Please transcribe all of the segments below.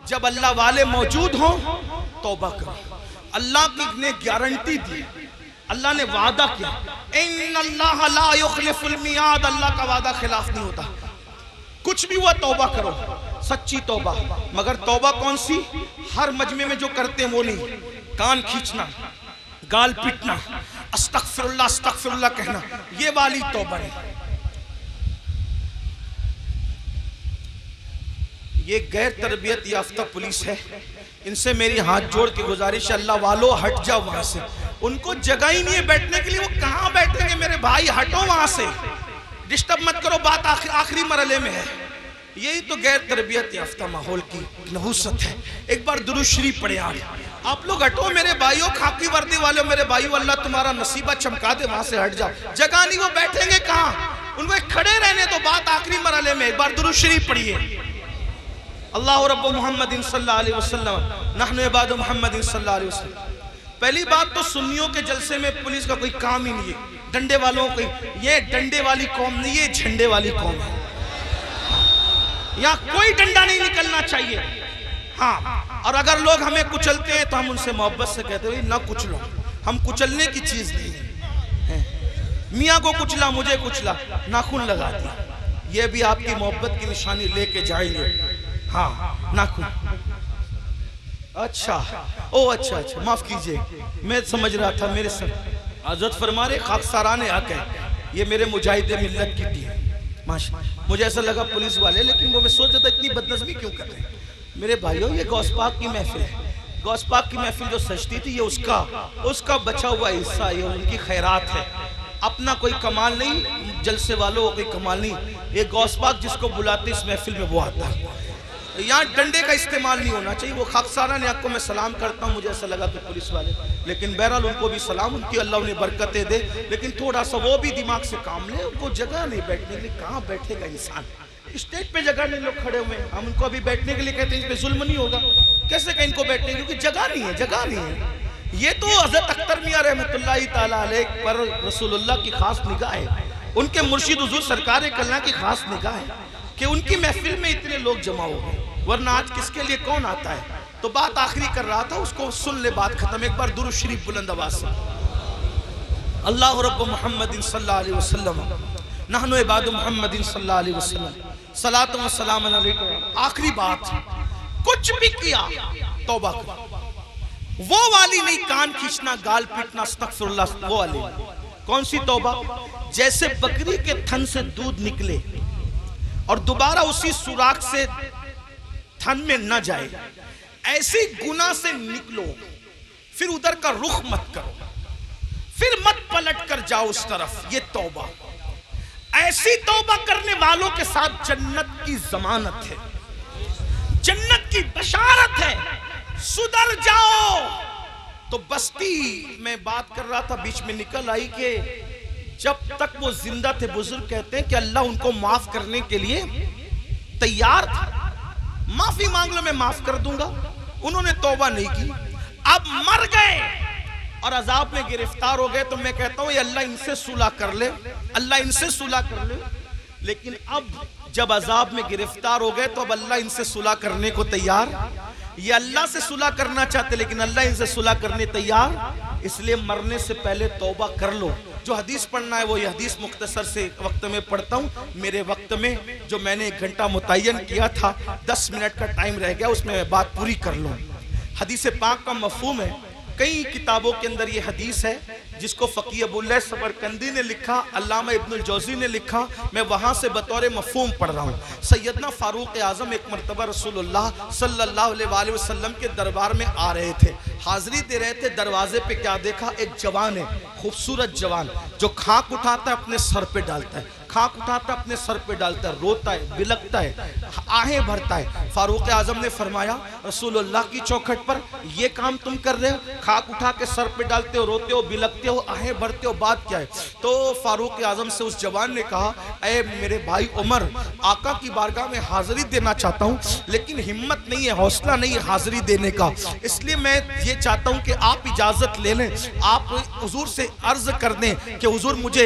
جب اللہ والے موجود ہوں توبہ کرو. اللہ کی نے گارنٹی دی, اللہ نے وعدہ کیا, ان اللہ لا یخلف المیعاد, اللہ کا وعدہ خلاف نہیں ہوتا. کچھ بھی ہوا توبہ کرو, سچی توبہ. مگر توبہ کون سی؟ ہر مجمع میں جو کرتے ہیں وہ نہیں. کان کھینچنا, گال پٹنا, استغفر اللہ کہنا, یہ والی توبہ نہیں. یہ غیر تربیت یافتہ پولیس ہے, ان سے میری ہاتھ جوڑ کے گزارش ہے, اللہ والو ہٹ جاؤ وہاں سے. ان کو جگہ ہی نہیں ہے بیٹھنے کے لیے, وہ کہاں بیٹھیں گے میرے بھائی؟ ہٹو وہاں سے, ڈسٹرب مت کرو, بات آخری مرحلے میں ہے. یہی تو غیر تربیت یافتہ ماحول کی نحوست ہے. ایک بار درود شریف پڑھے. آپ لوگ ہٹو میرے بھائیوں, خاکی وردی والے میرے بھائیوں, اللہ تمہارا نصیبہ چمکا دے, وہاں سے ہٹ جاؤ. جگہ نہیں, وہ بیٹھیں گے کہاں؟ ان کو کھڑے رہنے تو, بات آخری مرحلے میں. ایک بار درود شریف پڑھیے. اللہ رب محمد صلی اللہ علیہ وسلم, نحن عباد محمد صلی اللہ علیہ وسلم. پہلی بات تو سنیوں کے جلسے میں پولیس کا کوئی کام ہی نہیں ہے. ڈنڈے والوں کو, یہ ڈنڈے والی قوم نہیں, یہ جھنڈے والی قوم ہے. یہاں کوئی ڈنڈا نہیں نکلنا چاہیے. ہاں, اور اگر لوگ ہمیں کچلتے ہیں تو ہم ان سے محبت سے کہتے ہیں نہ کچلو, ہم کچلنے کی چیز نہیں ہیں. میاں کو کچلا, مجھے کچلا, ناخن لگا دیا, یہ بھی آپ کی محبت کی نشانی لے کے جائیں گے. ہاں, ناخن. اچھا, اچھا, معاف کیجئے, میں سمجھ رہا تھا میرے سر. حضرت فرما رہے خاکساران حق ہے, یہ میرے مجاہد ملت کی ٹیم. مجھے ایسا لگا پولیس والے, لیکن وہ میں سوچ رہا تھا اتنی بدنظمی کیوں کر رہے ہیں. میرے بھائیوں, یہ غوث پاک کی محفل ہے. غوث پاک کی محفل جو سجتی تھی, یہ اس کا بچا ہوا حصہ, یہ ان کی خیرات ہے. اپنا کوئی کمال نہیں, جلسے والوں کو کوئی کمال نہیں. یہ غوث پاک جس کو بلاتے اس محفل میں وہ آتا ہے. یہاں ڈنڈے کا استعمال نہیں ہونا چاہیے. وہ خاکساران حق کو میں سلام کرتا ہوں, مجھے ایسا لگا کہ پولیس والے, لیکن بہرحال ان کو بھی سلام, ان کی اللہ انہیں برکتیں دے. لیکن تھوڑا سا وہ بھی دماغ سے کام لے. ان کو جگہ نہیں بیٹھنے کے لیے, کہاں بیٹھے گا انسان؟ اسٹیج پہ جگہ نہیں, لوگ کھڑے ہوئے ہیں, ہم ان کو ابھی بیٹھنے کے لیے کہتے ہیں اس پہ ظلم نہیں ہوگا. کیسے کہ ان کو بیٹھنے, کیونکہ جگہ نہیں ہے, جگہ نہیں ہے. یہ تو حضرت اختر میاں رحمت اللہ تعالیٰ علیہ پر رسول اللہ کی خاص نگاہ ہے, ان کے مرشد حضور سرکار کلہ کی خاص نگاہ ہے کہ ان کی محفل میں اتنے لوگ جمع ہو گئے. ورنہ آج کس کے لیے کون آتا ہے؟ تو بات آخری کر رہا تھا, اس کو سن لے, بات ختم. ایک بار درود شریف بلند آواز سے. اللہ رب محمد صلی اللہ علیہ وسلم, نحن عباد محمد صلی اللہ علیہ وسلم, صلاۃ و سلام علیکم. آخری بات, کچھ بھی کیا توبہ کر. وہ والی نہیں, کان کھینچنا, گال پیٹنا, استغفر اللہ, وہ والی. کون سی توبہ؟ جیسے بکری کے تھن سے دودھ نکلے اور دوبارہ اسی سوراخ سے تھن میں نہ جائے, ایسی گناہ سے نکلو, پھر ادھر کا رخ مت کرو, پھر مت پلٹ کر جاؤ اس طرف. یہ توبہ, ایسی توبہ کرنے والوں کے ساتھ جنت کی ضمانت ہے, جنت کی بشارت ہے. سدھر جاؤ. تو بستی میں بات کر رہا تھا, بیچ میں نکل آئی کہ جب تک وہ زندہ تھے, بزرگ کہتے ہیں کہ اللہ ان کو معاف کرنے کے لیے تیار تھا. معافی مانگ لو, میں معاف کر دوں گا. انہوں نے توبہ نہیں کی, اب مر گئے اور عذاب میں گرفتار ہو گئے. تو میں کہتا ہوں یہ اللہ ان سے صلح کر لے, اللہ ان سے صلح کر لے. لیکن اب جب عذاب میں گرفتار ہو گئے تو اب اللہ ان سے صلح کرنے کو تیار. یہ اللہ سے صلح کرنا چاہتے لیکن اللہ ان سے صلح کرنے تیار. اس لیے مرنے سے پہلے توبہ کر لو. جو حدیث پڑھنا ہے وہ یہ حدیث مختصر سے وقت میں پڑھتا ہوں. میرے وقت میں جو میں نے 1 گھنٹہ متعین کیا تھا, 10 منٹ کا ٹائم رہ گیا, اس میں بات پوری کر لوں. حدیث پاک کا مفہوم ہے, کئی کتابوں کے اندر یہ حدیث ہے جس کو فقیہ ابو اللہ سمرقندی نے لکھا, علامہ ابن الجوزی نے لکھا. میں وہاں سے بطور مفہوم پڑھ رہا ہوں. سیدنا فاروق اعظم ایک مرتبہ رسول اللہ صلی اللہ علیہ وآلہ وسلم کے دربار میں آ رہے تھے, حاضری دے رہے تھے. دروازے پہ کیا دیکھا؟ ایک جوان ہے, خوبصورت جوان, جو کھاک اٹھاتا ہے اپنے سر پہ ڈالتا ہے, کھاک اٹھاتا اپنے سر پہ ڈالتا ہے, روتا ہے, بلکتا ہے, آہیں بھرتا ہے. فاروق اعظم نے فرمایا رسول اللہ کی چوکھٹ پر یہ کام تم کر رہے ہو, کھاک اٹھا کے سر پہ ڈالتے ہو, روتے ہو, بلکتے ہو, آہیں بھرتے ہو, بات کیا ہے؟ تو فاروق اعظم سے اس جوان نے کہا اے میرے بھائی عمر, آقا کی بارگاہ میں حاضری دینا چاہتا ہوں لیکن ہمت نہیں ہے, حوصلہ نہیں ہے حاضری دینے کا, اس لیے میں یہ چاہتا ہوں کہ آپ اجازت لے لیں, آپ حضور سے عرض کر دیں کہ حضور مجھے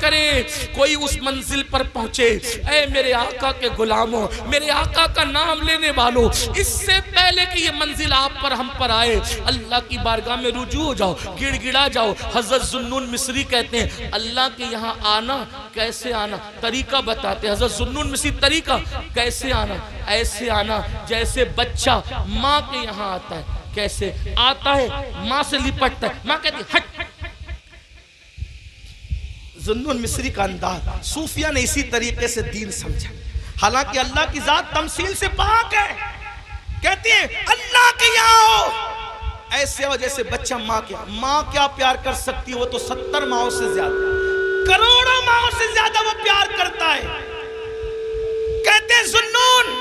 کرے کوئی اس منزل پر پہنچے. اے میرے آقا کے غلاموں، میرے آقا کا نام لینے والوں، اس سے پہلے کہ یہ منزل آپ پر ہم پر آئے، اللہ کی بارگاہ میں رجوع ہو جاؤ، گڑ گڑا جاؤ. حضرت ذوالنون مصری کہتے ہیں اللہ کے یہاں آنا کیسے آنا، طریقہ بتاتے. حضرت ذوالنون مصری طریقہ کیسے آنا، ایسے آنا جیسے بچہ ماں کے یہاں آتا ہے. کیسے آتا ہے؟ ماں سے لپٹتا ہے، ماں کہتی ہے ہٹ. ذوالنون مصری کا انداز صوفیہ نے اسی طریقے سے دین سمجھا. حالانکہ اللہ کی ذات تمثیل سے پاک ہے. کہتے ہیں اللہ کے یہاں ہو ایسے ہو جیسے بچہ ماں کے. ماں کیا پیار کر سکتی ہے؟ وہ تو 70 ماؤں سے زیادہ، کروڑوں ماؤں سے زیادہ وہ پیار کرتا ہے. کہتے ہیں ذوالنون،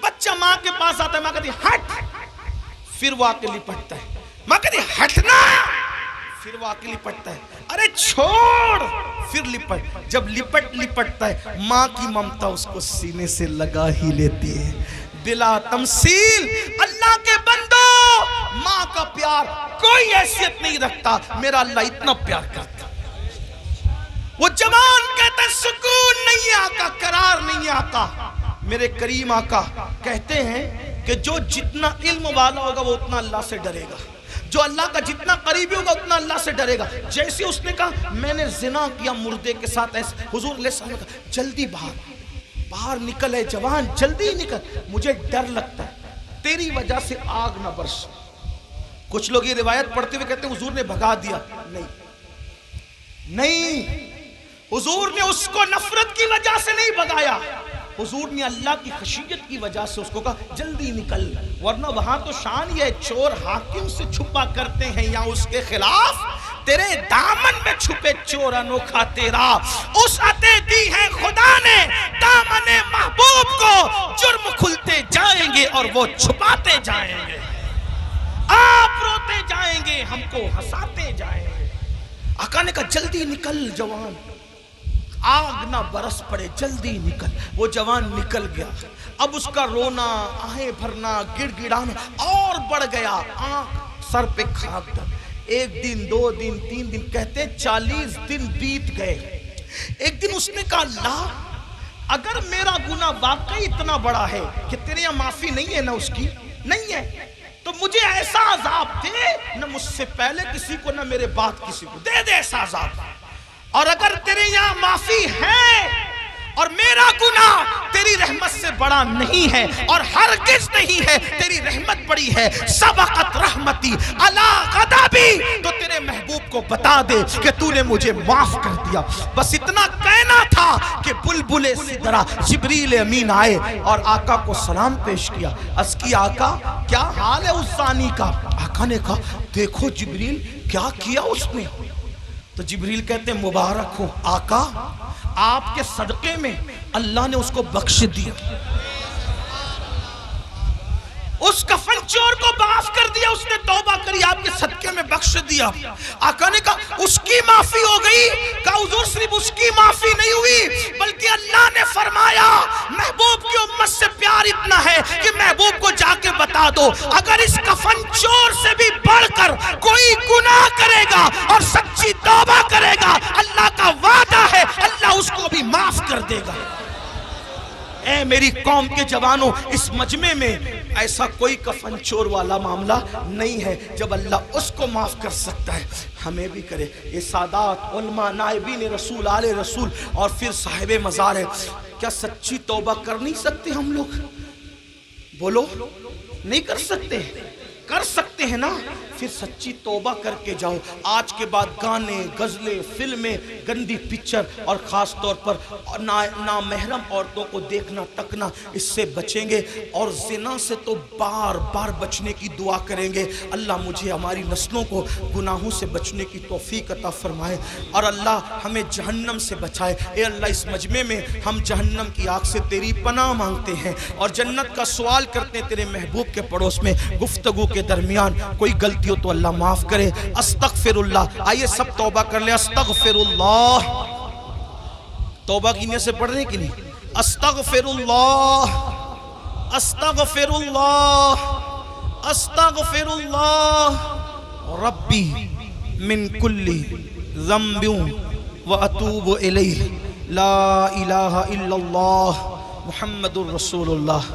بچہ ماں کے پاس آتا ہے، ماں کہتی ہے ہٹ، پھر وہ آکے لپٹتا ہے. ماں کہتی ہے ہٹنا، پھر وہ آکے لپٹتا ہے. ارے چھوڑ، پھر لپٹ. جب لپٹتا ہے ماں کی ممتا اس کو سینے سے لگا ہی لیتی ہے. بلا تمثیل اللہ کے بندو، ماں کا پیار کوئی حیثیت نہیں رکھتا. میرا اللہ اتنا پیار کرتا. وہ جوان کہتا ہے سکون نہیں آقا، قرار نہیں آقا. میرے کریم آقا کہتے ہیں کہ جو جتنا علم والا ہوگا وہ اتنا اللہ سے ڈرے گا، جو اللہ کا جتنا قریبی ہوگا اتنا اللہ سے ڈرے گا. جیسے اس نے کہا میں نے زنا کیا مردے کے ساتھ، ایسے حضور علیہ السلام نے کہا جلدی باہر نکل ہے جوان، جلدی نکل، مجھے ڈر لگتا ہے تیری وجہ سے آگ نہ برس. کچھ لوگ یہ روایت پڑھتے ہوئے کہتے ہیں حضور نے بھگا دیا. نہیں، حضور نے اس کو نفرت کی وجہ سے نہیں بھگایا، حضور نے اللہ کی خشیت کی وجہ سے اس کو کہا جلدی نکل. ورنہ وہاں تو شان یہ چور حاکم سے چھپا کرتے ہیں یا اس کے خلاف، تیرے دامن میں چھپے چور انوکھا تیرا. اس عطے دی ہے خدا نے دامن محبوب کو، جرم کھلتے جائیں گے اور وہ چھپاتے جائیں گے. آپ روتے جائیں گے، ہم کو ہنساتے جائیں گے. آقا نے کہا جلدی نکل جوان، آگ نہ برس پڑے، جلدی نکل. وہ جوان نکل گیا. اب اس کا رونا، آہیں بھرنا، گڑ گڑانا اور بڑھ گیا. آنکھ سر پہ خاک ڈال. 1 دن 2 دن 3 دن، کہتے 40 دن بیت گئے. ایک دن اس نے کہا اللہ اگر میرا گناہ واقعی اتنا بڑا ہے کہ تیرے یہاں معافی نہیں ہے، نہ اس کی نہیں ہے، تو مجھے ایسا عذاب دے، نہ مجھ سے پہلے کسی کو نہ میرے بعد کسی کو، دے ایسا عذاب. اور اگر تیرے یہاں معافی ہے اور میرا گناہ تیری رحمت سے بڑا نہیں ہے اور ہرگز نہیں ہے، تیری رحمت بڑی ہے، سبقت رحمتی علی غضبی، تو تیرے محبوب کو بتا دے کہ تو نے مجھے معاف کر دیا. بس اتنا کہنا تھا کہ بلبل سدرہ جبریل امین آئے اور آقا کو سلام پیش کیا. عرض کی آقا کیا حال ہے اس زانی کا؟ آقا نے کہا دیکھو جبریل کیا کیا اس نے. تو جبریل کہتے ہیں مبارک ہو آقا، آپ کے صدقے میں اللہ نے اس کو بخش دیا، اس کفن چور کو معاف کر دیا، اس نے توبہ کری، آپ کے صدقے میں بخش دیا. آقا نے کہا اس کی معافی ہو گئی. کہا حضور صرف اس کی معافی نہیں ہوئی بلکہ اللہ نے فرمایا محبوب کی امت سے پیار اتنا ہے کہ محبوب کو جا کے بتا دو اگر اس کفن چور سے بھی بڑھ کر کوئی گناہ کرے گا اور سچی توبہ کرے گا، اللہ کا وعدہ ہے اللہ اس کو بھی معاف کر دے گا. اے میری قوم کے جوانوں، اس مجمع میں ایسا کوئی کفن چور والا معاملہ نہیں ہے. جب اللہ اس کو معاف کر سکتا ہے ہمیں بھی کرے. یہ سادات علماء نائبین رسول آل رسول اور پھر صاحب مزار ہے، کیا سچی توبہ کر نہیں سکتے ہم لوگ؟ بولو نہیں کر سکتے؟ کر سکتے ہیں نا. پھر سچی توبہ کر کے جاؤ. آج کے بعد گانے، غزلیں، فلمیں، گندی پکچر اور خاص طور پر نامحرم عورتوں کو دیکھنا تکنا، اس سے بچیں گے. اور زنا سے تو بار بار بچنے کی دعا کریں گے. اللہ مجھے ہماری نسلوں کو گناہوں سے بچنے کی توفیق عطا فرمائے اور اللہ ہمیں جہنم سے بچائے. اے اللہ اس مجمع میں ہم جہنم کی آگ سے تیری پناہ مانگتے ہیں اور جنت کا سوال کرتے ہیں تیرے محبوب کے پڑوس میں. گفتگو کے درمیان کوئی غلطی ہو تو اللہ معاف کرے. استغفر اللہ. آئیے سب توبہ کر لیں. استغفر اللہ. توبہ کی نیت سے پڑھ رہے ہیں کہ نہیں؟ استغفر اللہ، استغفر اللہ، استغفر اللہ. ربی من کل ذنب واتوب الیہ لا الہ الا اللہ محمد الرسول اللہ.